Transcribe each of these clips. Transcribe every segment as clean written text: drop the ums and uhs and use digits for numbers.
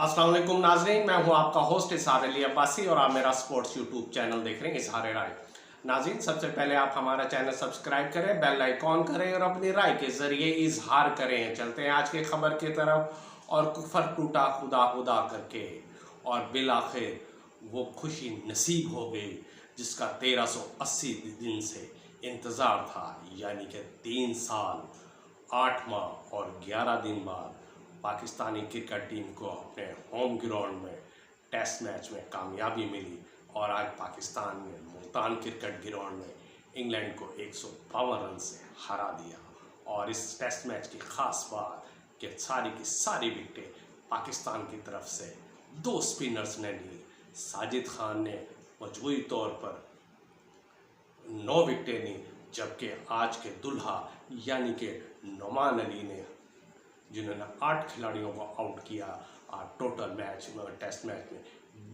अस्सलाम वालेकुम नाजरीन, मैं हूं आपका होस्ट इजहार अली अब्बासी और आप मेरा स्पोर्ट्स यूट्यूब चैनल देख रहे हैं इजहार राय। नाजरीन, सबसे पहले आप हमारा चैनल सब्सक्राइब करें, बेल आइकॉन करें और अपनी राय के जरिए इजहार करें। चलते हैं आज की खबर की तरफ। और कुफर टूटा खुदा खुदा करके और बिल आखिर वो खुशी नसीब हो गई जिसका 1380 दिन से इंतज़ार था, यानी कि 3 साल 8 माह और 11 दिन बाद पाकिस्तानी क्रिकेट टीम को अपने होम ग्राउंड में टेस्ट मैच में कामयाबी मिली और आज पाकिस्तान ने मुल्तान क्रिकेट ग्राउंड में इंग्लैंड को 152 रन से हरा दिया। और इस टेस्ट मैच की ख़ास बात कि सारी की सारी विकेटें पाकिस्तान की तरफ से 2 स्पिनर्स ने ली। साजिद खान ने मजबूरी तौर पर 9 विकेटें ली, जबकि आज के दुल्हा यानी कि नोमान अली ने, जिन्होंने 8 खिलाड़ियों को आउट किया, टोटल मैच में टेस्ट मैच में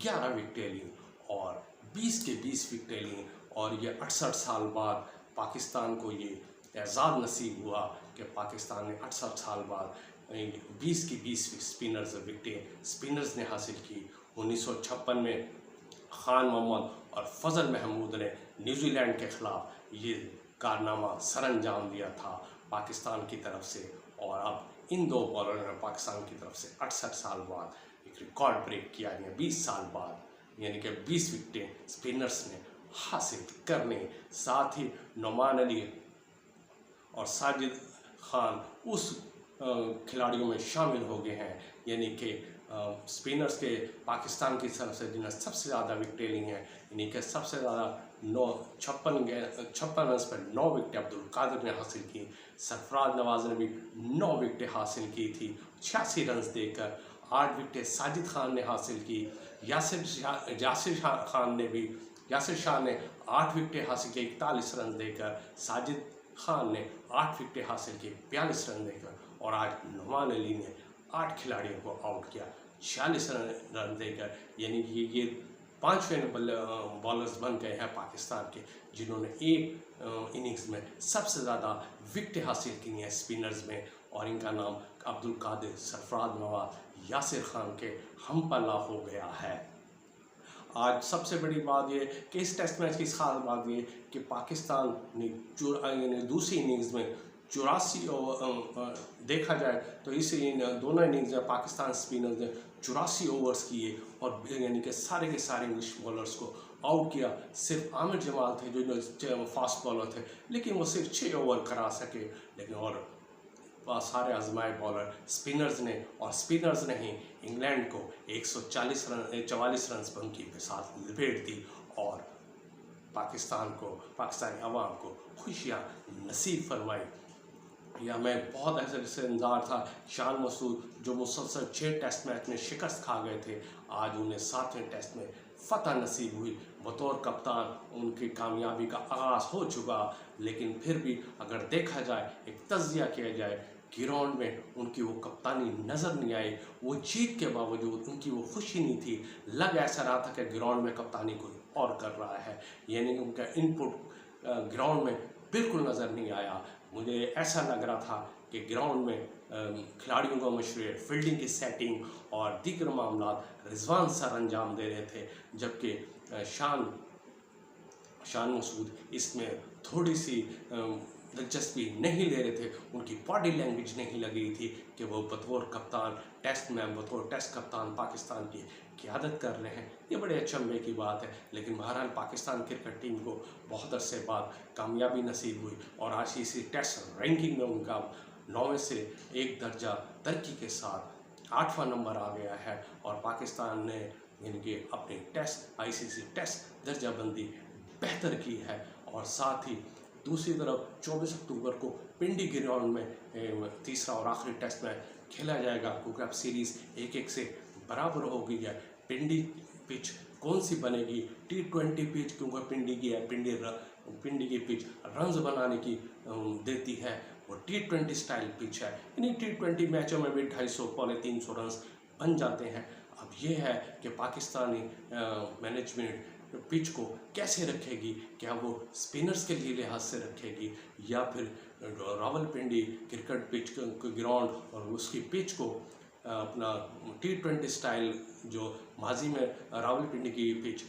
11 विकेटें ली और 20 के 20 विकेटें ली। और ये 68 साल बाद पाकिस्तान को ये एजाज़ नसीब हुआ कि पाकिस्तान ने 68 साल बाद 20 की 20 विकेटें स्पिनर्स ने हासिल की। 1956 में खान मोहम्मद और फजल महमूद ने न्यूजीलैंड के ख़िलाफ़ ये कारनामा सरअंजाम दिया था पाकिस्तान की तरफ से। और अब इन 2 बॉलरों ने पाकिस्तान की तरफ से 68 साल बाद एक रिकॉर्ड ब्रेक किया, यानी 20 साल बाद, यानी कि 20 विकेटें स्पिनर्स ने हासिल करने। साथ ही नोमान अली और साजिद खान उस खिलाड़ियों में शामिल हो गए हैं, यानी कि स्पिनर्स के पाकिस्तान की तरफ से जिन्हें सबसे ज़्यादा विकेटें ली हैं, यानी कि सबसे ज़्यादा 56 रन पर 9 विकेटें अब्दुल कादिर ने हासिल की। सरफराज नवाज ने भी 9 विकेटें हासिल की थी 86 रन देकर। 8 विकेटें साजिद खान ने हासिल की। यासिर शाह ने 8 विकेटें हासिल की 41 रन देकर। साजिद खान ने 8 विकेटें हासिल की 42 रन देकर। और आज नोमान अली ने 8 खिलाड़ियों को आउट किया 46 रन देकर, यानी कि ये 5वें बॉलर्स बन गए हैं पाकिस्तान के जिन्होंने एक इनिंग्स में सबसे ज़्यादा विकेटें हासिल की हैं स्पिनर्स में। और इनका नाम अब्दुल कादिर, सरफराज नवाज, यासिर खान के हम पल्ला हो गया है। आज सबसे बड़ी बात ये कि इस टेस्ट मैच की खास बात ये कि पाकिस्तान ने दूसरी इनिंग्स में 84 ओवर देखा जाए तो इस दोनों इनिंग्स में पाकिस्तान स्पिनर्स ने 84 ओवर्स किए और यानी कि सारे के सारे इंग्लिश बॉलर्स को आउट किया। सिर्फ आमिर जमाल थे जो फास्ट बॉलर थे, लेकिन वो सिर्फ 6 ओवर करा सके। लेकिन और सारे आजमाए बॉलर स्पिनर्स ने, और स्पिनर्स ने ही इंग्लैंड को 44 रन पर उनकी बिसात लपेट दी और पाकिस्तानी अवाम को खुशियाँ नसीब फरमाई। या मैं बहुत ऐसे इंतजार था शान मसूद जो मुसलसल 6 टेस्ट मैच में शिकस्त खा गए थे, आज उन्हें 7वें टेस्ट में फ़तह नसीब हुई। बतौर कप्तान उनकी कामयाबी का आगाज़ हो चुका, लेकिन फिर भी अगर देखा जाए, एक तज़किया किया जाए, ग्राउंड में उनकी वो कप्तानी नज़र नहीं आई। वो जीत के बावजूद उनकी वो खुशी नहीं थी। लग ऐसा रहा था कि ग्राउंड में कप्तानी कोई और कर रहा है, यानी कि उनका इनपुट ग्राउंड में बिल्कुल नज़र नहीं आया। मुझे ऐसा लग रहा था कि ग्राउंड में खिलाड़ियों का मशवरे, फील्डिंग की सेटिंग और दीगर मामला रिजवान सर अंजाम दे रहे थे, जबकि शान मसूद इसमें थोड़ी सी दिलचस्पी नहीं ले रहे थे। उनकी बॉडी लैंग्वेज नहीं लग रही थी कि वो बतौर कप्तान बतौर टेस्ट कप्तान पाकिस्तान की क़यादत कर रहे हैं। ये बड़े अचंभे की बात है, लेकिन बहरहाल पाकिस्तान क्रिकेट टीम को बहुत अरसे बाद कामयाबी नसीब हुई और ICC टेस्ट रैंकिंग में उनका 9वें से 1 दर्जा तरक्की के साथ 8वां नंबर आ गया है। और पाकिस्तान ने इनके अपने ICC टेस्ट दर्जाबंदी बेहतर की है। और साथ ही दूसरी तरफ 24 अक्टूबर को पिंडी ग्राउंड में तीसरा और आखिरी टेस्ट मैच खेला जाएगा, क्योंकि अब सीरीज़ 1-1 से बराबर हो गई है। पिंडी पिच कौन सी बनेगी? T20 पिच, क्योंकि पिंडी की है, पिंडी की पिच रन्स बनाने की देती है। वो T20 स्टाइल पिच है, यानी T20 मैचों में भी 250 पौने 300 रन बन जाते हैं। अब ये है कि पाकिस्तानी मैनेजमेंट पिच को कैसे रखेगी, क्या वो स्पिनर्स के लिए लिहाज से रखेगी या फिर रावलपिंडी क्रिकेट पिच ग्राउंड और उसकी पिच को अपना T20 स्टाइल जो माजी में रावलपिंडी की पिच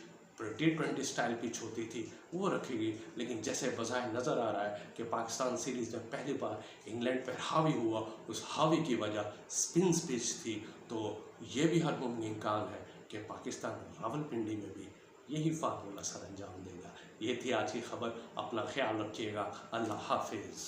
T20 स्टाइल पिच होती थी वो रखेगी। लेकिन जैसे बज़ाहिर नज़र आ रहा है कि पाकिस्तान सीरीज़ में पहली बार इंग्लैंड पर हावी हुआ, उस हावी की वजह स्पिन पिच थी, तो ये भी हर मुमकिन काम है कि पाकिस्तान रावलपिंडी में भी यही फार्मूला सर अंजाम देगा। ये थी आज की खबर। अपना ख्याल रखिएगा। अल्लाह हाफिज़।